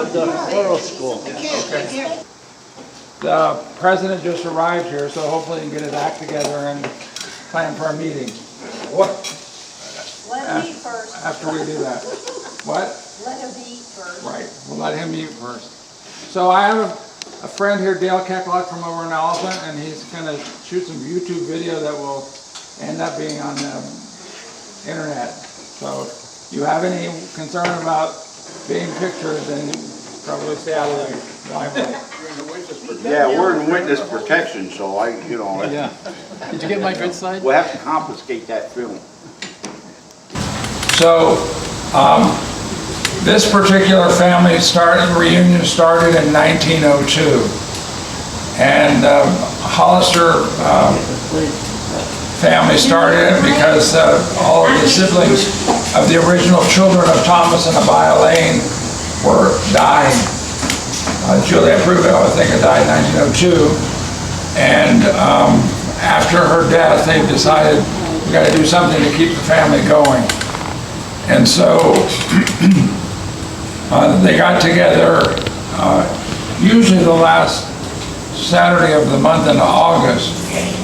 the oral school. Okay. The president just arrived here, so hopefully he can get his act together and plan for a meeting. What? Let him eat first. After we do that. What? Let him eat first. Right, we'll let him eat first. So I have a friend here, Dale Kecklock from over in Elephant, and he's gonna shoot some YouTube video that will end up being on the internet. So if you have any concern about being pictured, then probably stay out of the limelight. Yeah, we're in witness protection, so Yeah. Did you get my good side? we'll have to confiscate that film. So, this particular family reunion started in 1902. And Hollister family started it because all of the siblings of the original children of Thomas and Abia Lane were dying. Juliet Pruitt, I think, had died in 1902. And after her death, they decided we got to do something to keep the family going. And so they got together usually the last Saturday of the month in August,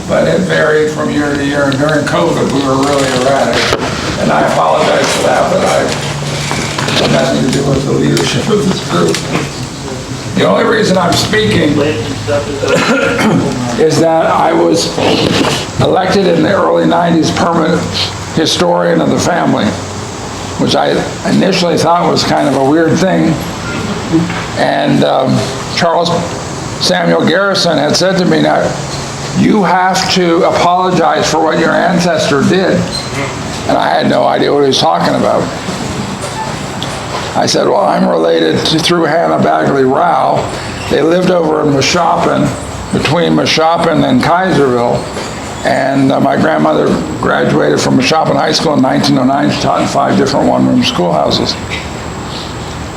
but it varied from year to year. And during COVID, we were really erratic. And I apologize for that, but I had nothing to do with the leadership of this group. The only reason I'm speaking is that I was elected in the early 90s permanent historian of the family, which I initially thought was kind of a weird thing. And Charles Samuel Garrison had said to me, now, you have to apologize for what your ancestor did. And I had no idea what he was talking about. I said, well, I'm related through Hannah Bagley Rao. They lived over in Mashopin, between Mashopin and Kaiserville. And my grandmother graduated from Mashopin High School in 1909. She taught in 5 different one-room schoolhouses.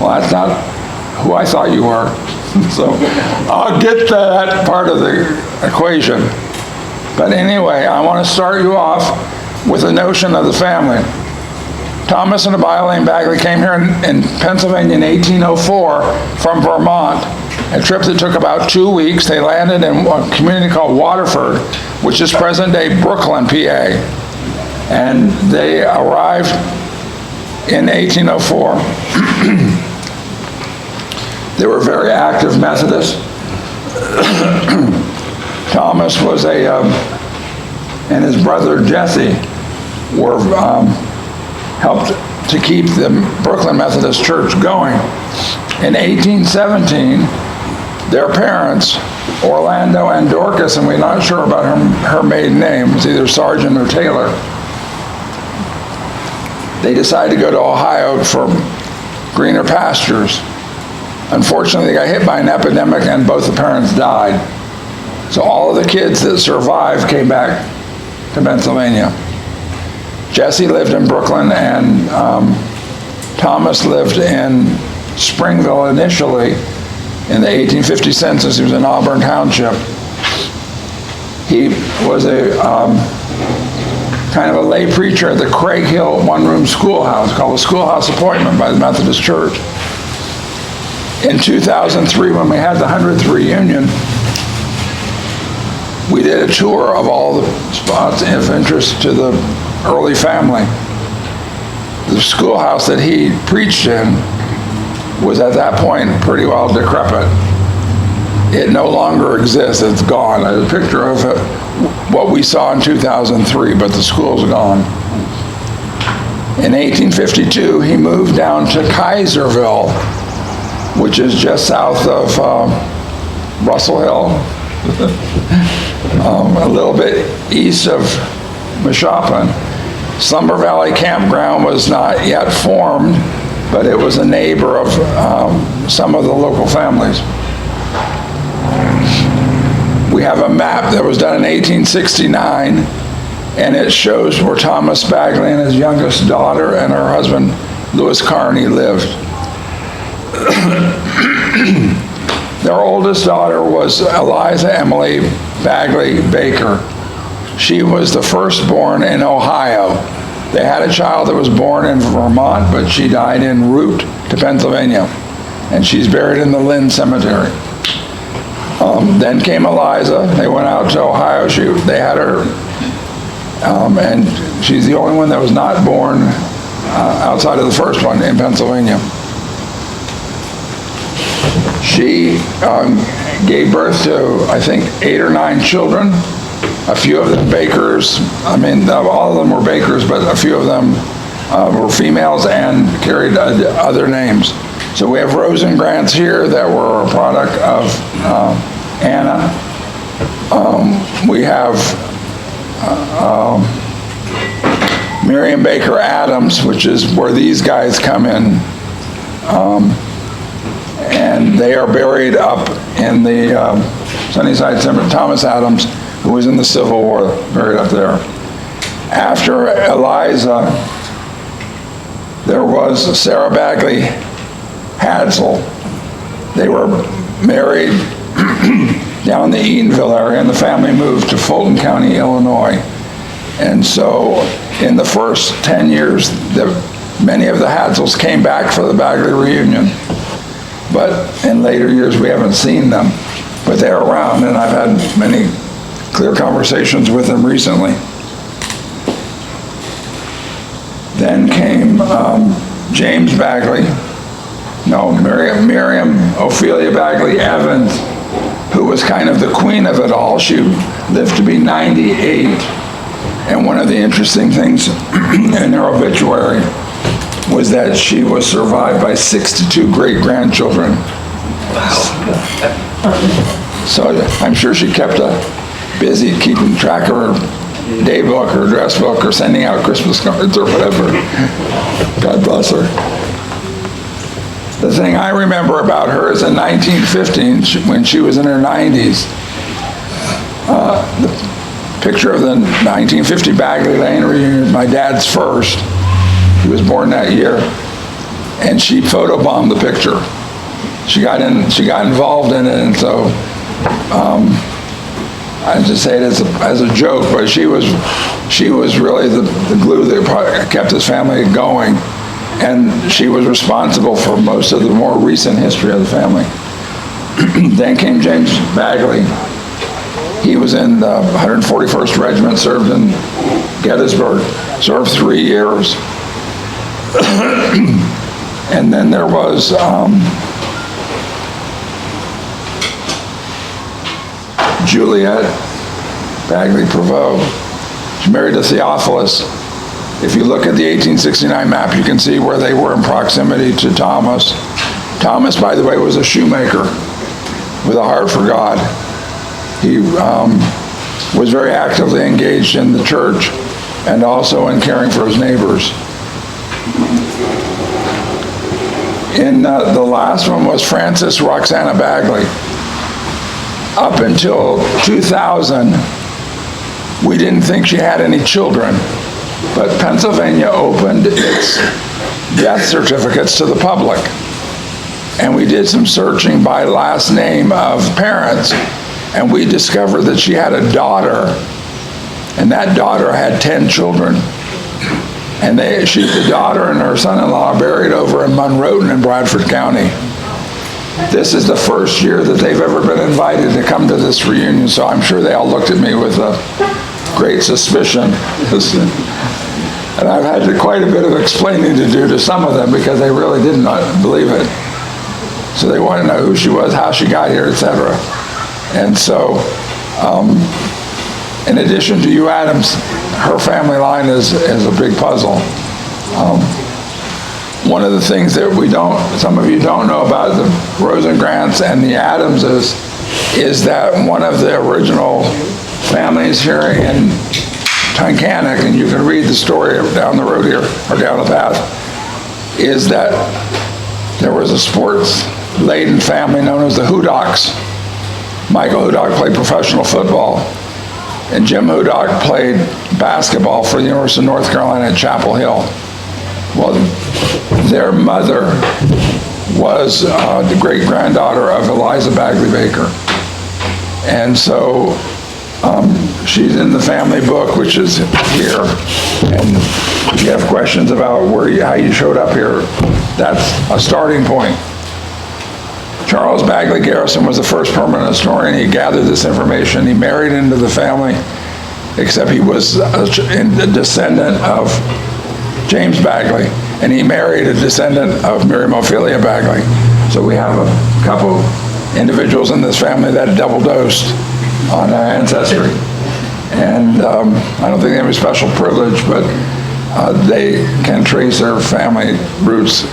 Well, that's not who I thought you were. So I'll get that part of the equation. But anyway, I want to start you off with the notion of the family. Thomas and Abia Lane Bagley came here in Pennsylvania in 1804 from Vermont. A trip that took about 2 weeks. They landed in a community called Waterford, which is present-day Brooklyn, PA. And they arrived in 1804. They were very active Methodists. Thomas was and his brother Jesse were helped to keep the Brooklyn Methodist Church going. In 1817, their parents, Orlando and Dorcas, and we're not sure about her maiden name, it's either Sargent or Taylor, they decided to go to Ohio for greener pastures. Unfortunately, they got hit by an epidemic and both the parents died. So all of the kids that survived came back to Pennsylvania. Jesse lived in Brooklyn, and Thomas lived in Springville initially. In the 1850 census, he was in Auburn Township. He was a kind of a lay preacher at the Craig Hill one-room schoolhouse called the Schoolhouse Appointment by the Methodist Church. In 2003, when we had the 100th reunion, we did a tour of all the spots of interest to the early family. The schoolhouse that he preached in was at that point pretty well decrepit. It no longer exists, it's gone. There's a picture of it, what we saw in 2003, but the school's gone. In 1852, he moved down to Kaiserville, which is just south of Russell Hill, a little bit east of Mashopin. Slumber Valley Campground was not yet formed, but it was a neighbor of some of the local families. We have a map that was done in 1869, and it shows where Thomas Bagley and his youngest daughter and her husband, Louis Carney, lived. Their oldest daughter was Eliza Emily Bagley Baker. She was the firstborn in Ohio. They had a child that was born in Vermont, but she died en route to Pennsylvania. and she's buried in the Lynn Cemetery. Then came Eliza. They went out to Ohio. They had her, and she's the only one that was not born outside of the first one in Pennsylvania. She gave birth to, I think, 8 or 9 children. A few of them bakers. I mean, all of them were bakers, but a few of them were females and carried other names. So we have Rosengrants here that were a product of Anna. We have Miriam Baker Adams, which is where these guys come in. And they are buried up in the Sunnyside Cemetery. Thomas Adams, who was in the Civil War, buried up there. After Eliza, there was Sarah Bagley Hadsel. They were married down in the Eatonville area, and the family moved to Fulton County, Illinois. And so in the first 10 years, many of the Hadsels came back for the Bagley reunion. But in later years, we haven't seen them. But they're around, and I've had many clear conversations with them recently. Then came James Bagley, Miriam Ophelia Bagley Evans, who was kind of the queen of it all. She lived to be 98. And one of the interesting things in her obituary was that she was survived by 62 great-grandchildren. So I'm sure she kept busy keeping track of her day book or dress book or sending out Christmas cards or whatever. God bless her. The thing I remember about her is in 1915, when she was in her 90s, the picture of the 1950 Bagley Lane reunion, my dad's first. He was born that year, and she photobombed the picture. She got involved in it, and so I just say it as a joke, but she was really the glue that kept this family going, and she was responsible for most of the more recent history of the family. Then came James Bagley. He was in the 141st Regiment, served in Gettysburg, served 3 years. And then there was Juliet Bagley Prevost. She married to Theophilus. If you look at the 1869 map, you can see where they were in proximity to Thomas. Thomas, by the way, was a shoemaker with a heart for God. He was very actively engaged in the church and also in caring for his neighbors. And the last one was Frances Roxana Bagley. Up until 2000, we didn't think she had any children, but Pennsylvania opened its death certificates to the public. And we did some searching by last name of parents, and we discovered that she had a daughter, and that daughter had 10 children. And the daughter and her son-in-law are buried over in Monroe in Bradford County. This is the first year that they've ever been invited to come to this reunion, so I'm sure they all looked at me with a great suspicion. And I've had quite a bit of explaining to do to some of them because they really did not believe it. So they want to know who she was, how she got here, etc. And so, in addition to you, Adams, her family line is a big puzzle. One of the things that some of you don't know about the Rosengrants and the Adamses is that one of the original families here in Tunkhannock, and you can read the story down the road here, or down the path, is that there was a sports-laden family known as the Hudocks. Michael Hudock played professional football, and Jim Hudock played basketball for the University of North Carolina at Chapel Hill. Well, their mother was the great-granddaughter of Eliza Bagley Baker. And so she's in the family book, which is here. And if you have questions about how you showed up here, that's a starting point. Charles Bagley Garrison was the first permanent historian. He gathered this information. He married into the family, except he was a descendant of James Bagley, and he married a descendant of Miriam Ophelia Bagley. So we have a couple individuals in this family that double-dosed on our ancestry. And I don't think they have a special privilege, but they can trace their family roots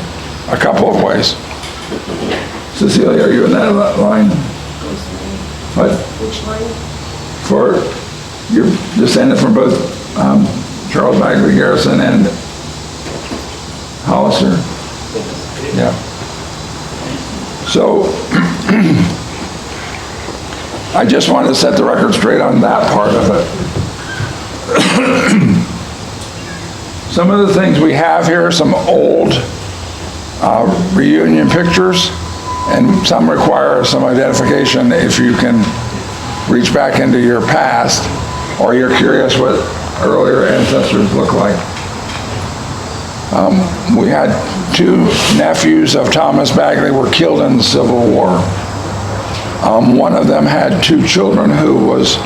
a couple of ways. Cecilia, are you in that line? What? Which line? For your descendant from both Charles Bagley Garrison and Hollister? Yeah. So I just wanted to set the record straight on that part of it. Some of the things we have here, some old reunion pictures, and some require some identification if you can reach back into your past or you're curious what earlier ancestors look like. We had two nephews of Thomas Bagley were killed in the Civil War. One of them had two children who was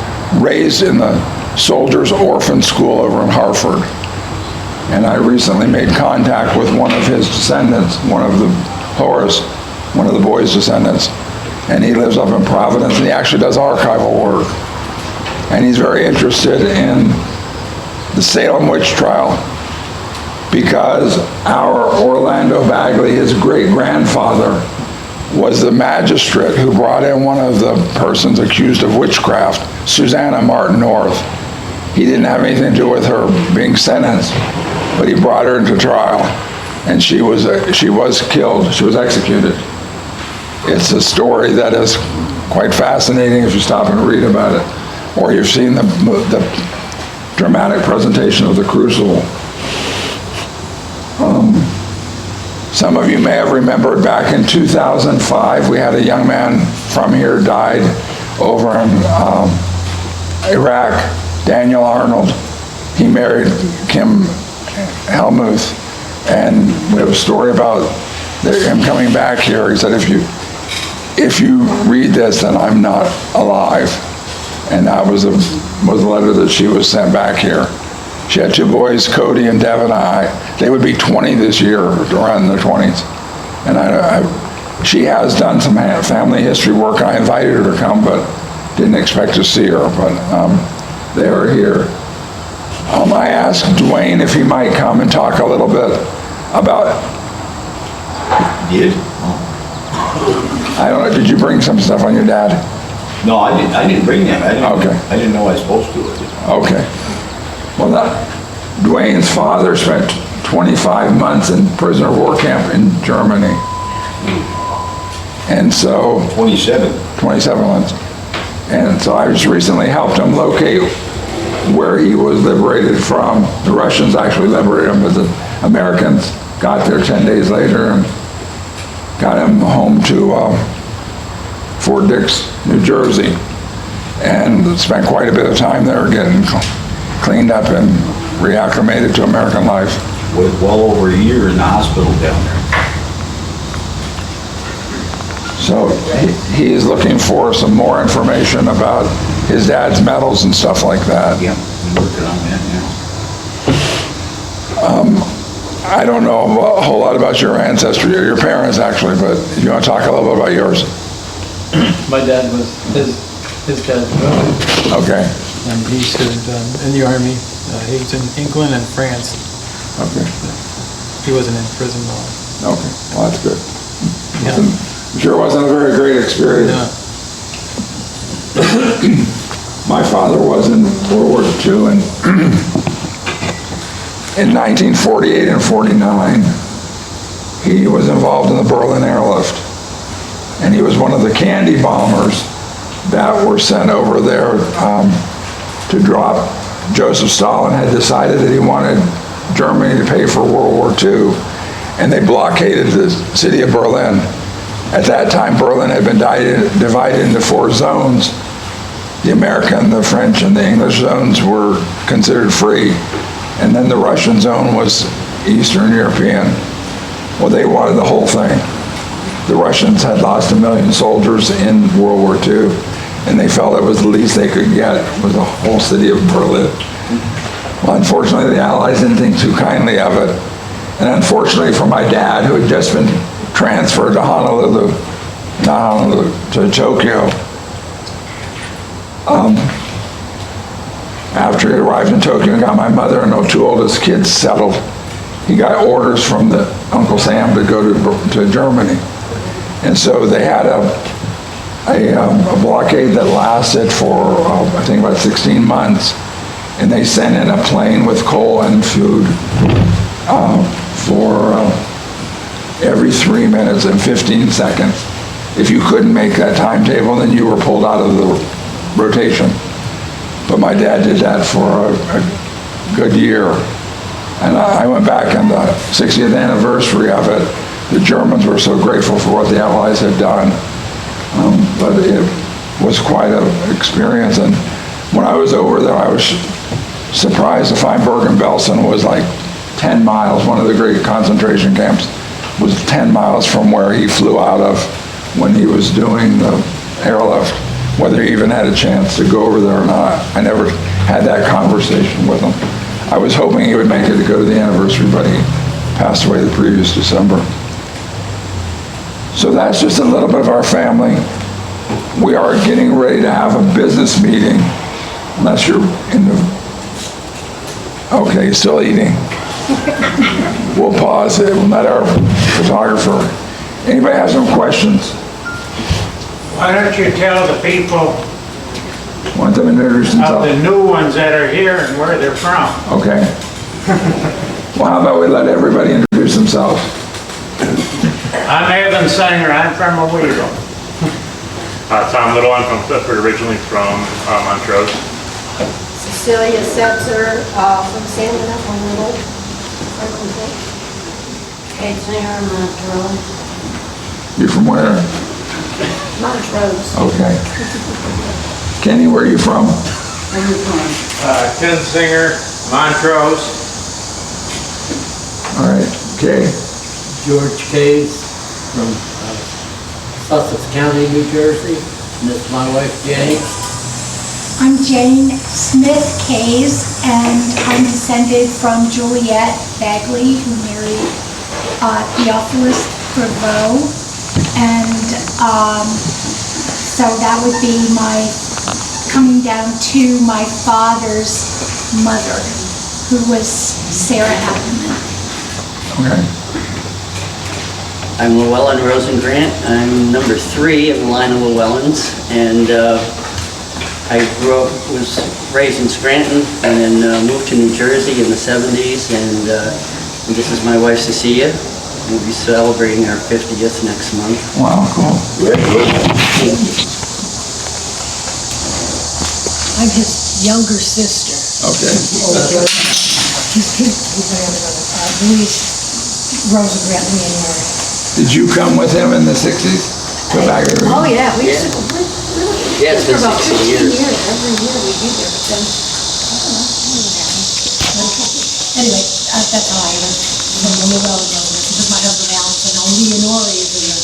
raised in the Soldiers' Orphan School over in Hartford. And I recently made contact with one of his descendants, one of the boys' descendants, and he lives up in Providence, and he actually does archival work. And he's very interested in the Salem witch trial because our Orlando Bagley, his great-grandfather, was the magistrate who brought in one of the persons accused of witchcraft, Susanna Martin North. He didn't have anything to do with her being sentenced, but he brought her into trial, and she was killed. She was executed. It's a story that is quite fascinating if you stop and read about it, or you've seen the dramatic presentation of the Crucible. Some of you may have remembered back in 2005, we had a young man from here died over in Iraq, Daniel Arnold. He married Kim Helmuth, and we have a story about him coming back here. He said, if you read this, then I'm not alive. And that was a letter that she was sent back here. She had two boys, Cody and Devin. They would be 20 this year, around in their 20s. And she has done some family history work. I invited her to come, but didn't expect to see her. But they are here. I asked Dwayne if he might come and talk a little bit about. Did? I don't know. Did you bring some stuff on your dad? No, I didn't bring them. Okay. I didn't know I was supposed to. Okay. Well, Dwayne's father spent 25 months in prisoner of war camp in Germany. And so... 27 months. And so I just recently helped him locate where he was liberated from. The Russians actually liberated him, but the Americans got there 10 days later and got him home to Fort Dix, New Jersey, and spent quite a bit of time there getting cleaned up and reacclimated to American life. With well over a year in the hospital down there. So he is looking for some more information about his dad's medals and stuff like that. Yeah, I'm working on that now. I don't know a whole lot about your ancestry, or your parents actually, but if you want to talk a little bit about yours. My dad was, his dad was Belgian, Okay, and he served in the army. He was in England and France. okay, He wasn't in prison though. okay, well, that's good. Yeah. I'm sure it wasn't a very great experience. Yeah. My father was in World War II, and in 1948 and 49, he was involved in the Berlin airlift. And he was one of the candy bombers that were sent over there to drop. Joseph Stalin had decided that he wanted Germany to pay for World War II, and they blockaded the city of Berlin. At that time, Berlin had been divided into 4 zones. The American, the French, and the English zones were considered free. And then the Russian zone was Eastern European. Well, they wanted the whole thing. the Russians had lost 1 million soldiers in World War II, and they felt it was the least they could get was the whole city of Berlin. Well, unfortunately, the Allies didn't think too kindly of it. And unfortunately for my dad, who had just been transferred to Honolulu, not Honolulu, to Tokyo, after he arrived in Tokyo and got my mother and the 2 oldest kids settled, he got orders from Uncle Sam to go to Germany. And so they had a blockade that lasted for, I think, about 16 months. And they sent in a plane with coal and food for every 3 minutes and 15 seconds. If you couldn't make that timetable, then you were pulled out of the rotation. But my dad did that for a good year. And I went back on the 60th anniversary of it. The Germans were so grateful for what the Allies had done. But it was quite an experience. And when I was over there, I was surprised to find Bergen-Belsen was like 10 miles. One of the great concentration camps was 10 miles from where he flew out of when he was doing the airlift. Whether he even had a chance to go over there or not, I never had that conversation with him. I was hoping he would make it to go to the anniversary, but he passed away the previous December. So that's just a little bit of our family. We are getting ready to have a business meeting, unless you're in the, okay, you're still eating. We'll pause it, we'll let our photographer. Anybody have some questions? Why don't you tell the people Want them to introduce of themselves? the new ones that are here and where they're from? Okay. Well, how about we let everybody introduce themselves? I'm Evan Singer, I'm from Owego. Tom Little, I'm from Clifford, originally from Montrose. Cecilia Setzer, from San Bernardino. Kate Singer, Montrose. You from where? Montrose. Okay. Kenny, where are you from? Ken Singer, Montrose. All right. Okay. George Case from Sussex County, New Jersey. And this is my wife, Jane. I'm Jane Smith Kays, and I'm descended from Juliet Bagley, who married Theophilus Prevost. And so that would be my coming down to my father's mother, who was Sarah Ackerman. Okay. I'm Llewellyn Rosengrant. I'm number 3 in the line of Llewellyns, and I was raised in Scranton, and then moved to New Jersey in the 70s, and this is my wife Cecilia. We'll be celebrating our 50th next month. Wow, cool. I'm his younger sister. Okay. Louise Rosengrant Leonore. Did you come with him in the 60s? To Bagley? Oh, yeah, we used to, Yeah, it's for been about 60 15 years. years. Every year we'd be there, but then, anyway, that's how I was from the Llewellyn elders, because my husband Alan said, oh, Leonore is in there.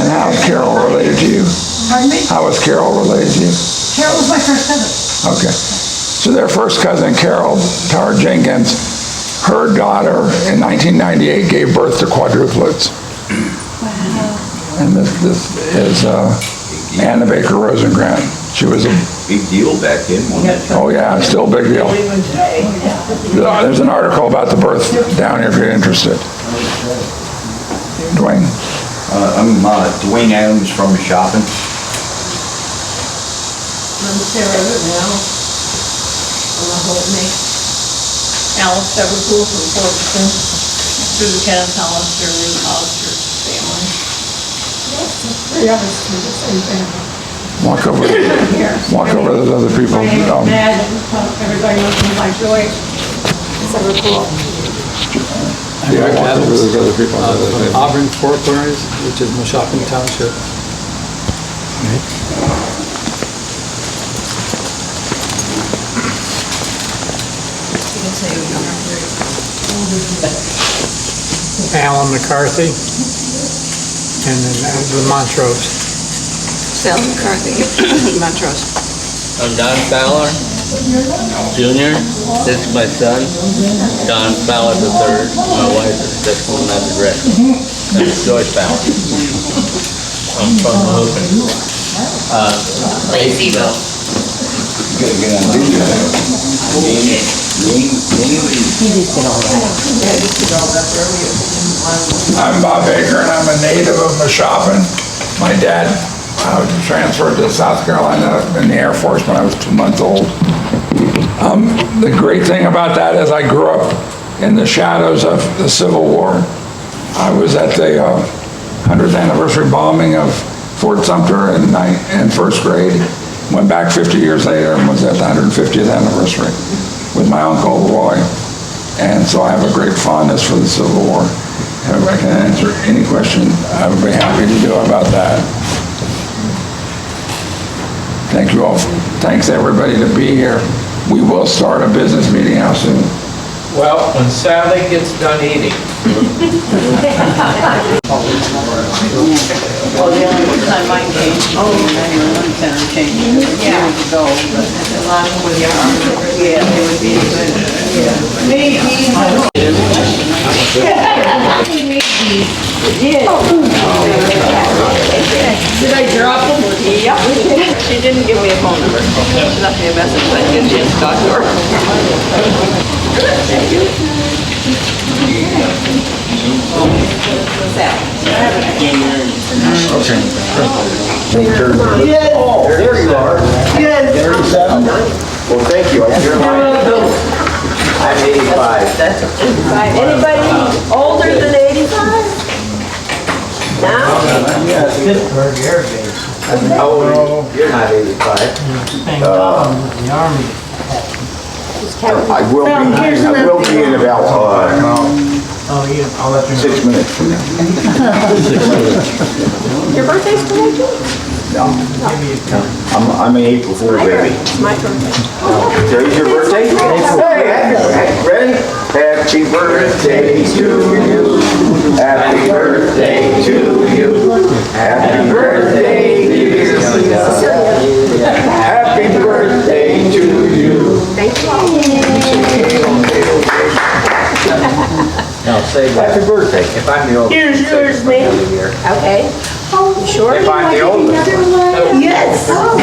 And how's Carol related to you? Pardon me? How was Carol related to you? Carol was my first cousin. Okay. So their first cousin, Carol Tar Jenkins, her daughter in 1998 gave birth to quadruplets. Wow. And this is Anna Baker Rosengrant. She was a, Big deal back then, wasn't it? oh yeah, still a big deal. There's an article about the birth down here if you're interested. Dwayne? I'm Dwayne Adams from Shopping. I'm Sarah now. I'm a Holdney. Alice Everpool from Fortson. Through Kenneth Hollister, Ruth Hollister family. Three of us through the same family. Walk over to those other people. My dad, everybody knows him by Joyce. It's Everpool. Yeah, walk over to those other people. From Auburn, Four Corners, which is Mashopin Township. Alan McCarthy. and then the Montrose. Sal McCarthy, Montrose. I'm Don Fowler, Jr. This is my son, Don Fowler III. My wife is this one I'm addressing. That's Joyce Fowler. I'm from Hogan. Laceyville. I'm Bob Baker, and I'm a native of Mashopin. My dad transferred to South Carolina in the Air Force when I was 2 months old. The great thing about that is I grew up in the shadows of the Civil War. I was at the 100th anniversary bombing of Fort Sumter in first grade. Went back 50 years later and was at the 150th anniversary with my uncle Roy. And so I have a great fondness for the Civil War. If I can answer any question, I would be happy to do about that. Thank you all. Thanks everybody to be here. We will start a business meeting out soon. Well, when Sally gets done eating. Well, the only time I changed, one center changed years ago, but a lot with your arms, yeah, it would be good. Did I drop them? Yep. She didn't give me a phone number. She left me a message, but I didn't just talk to her. Thank you. What's that? Yes. Oh, there you are. Yes. 37? Well, thank you. I'm 85. That's Anybody older than 85? Now? Yeah, Pittsburgh Air Base. How old are you? You're not 85. Thank God, the Army. I will be in about Oh, yeah, I'll let you know. 6 minutes from now. Your birthday's today, too? No. I'm an April Fool baby. It's my birthday. Today's your birthday? Ready? Happy birthday to you. Happy birthday to you. Happy birthday, dear Cecilia. Happy birthday to you. Thank you. Now say that. Happy birthday. If I'm the oldest. Here's yours, ma'am. Okay. You sure? If I'm the oldest. Yes. Are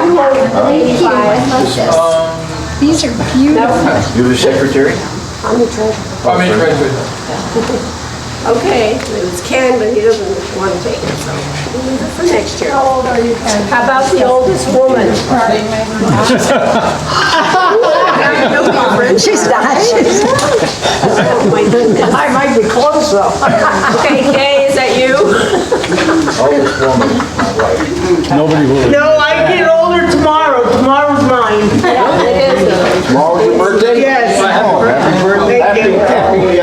you older than 85? These are beautiful. You're the secretary? I'm the treasurer. Okay, it was Ken, but he doesn't want to take it, so we'll leave it for next year. How old are you, Ken? How about the oldest woman? She's not. Oh my goodness. I might be close though. Okay, Kay, is that you? Oldest woman, my wife. Nobody will. No, I get older tomorrow. Tomorrow's mine. Yeah, it is. Tomorrow's your birthday? Yes. Oh, happy birthday. Happy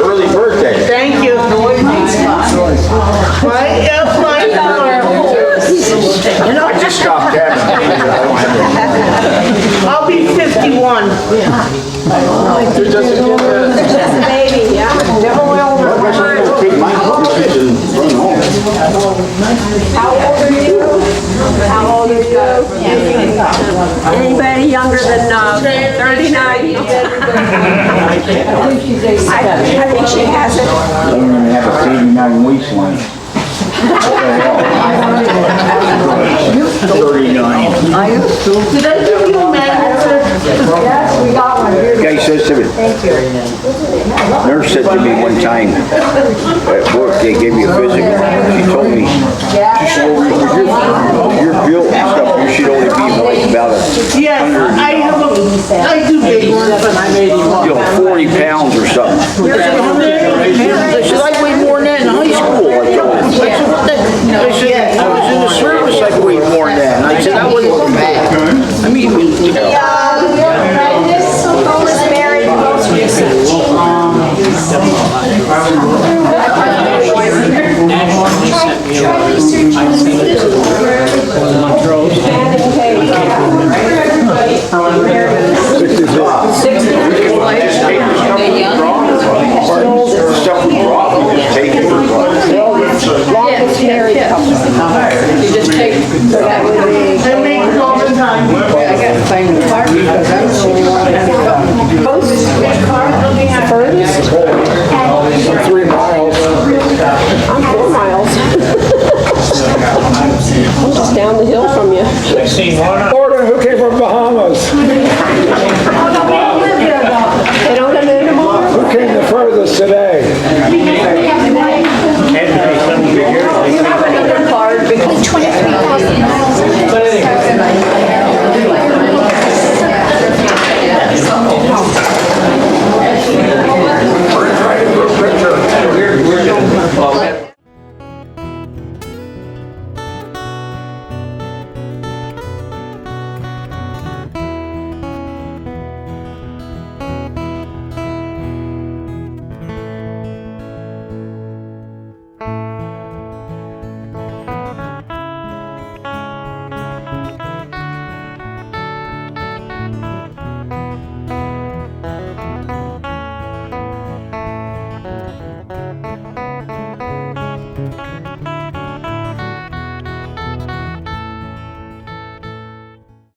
early birthday. Thank you. Right? Yep, mine. I just stopped having it. I don't have I'll be 51. Just a baby, yeah. Never will. it. Take my cookies and run home. How old are you? How old are you? Anybody younger than 39? I think she has it. I don't even have a 39 waistline. 39. Did I give you a magnet, sir? Yes, we got one. Guy says to me, Thank you. nurse said to me one time at work, they gave me a physical. She told me, she said, well, you're built and stuff, you should only be like about a Yes, I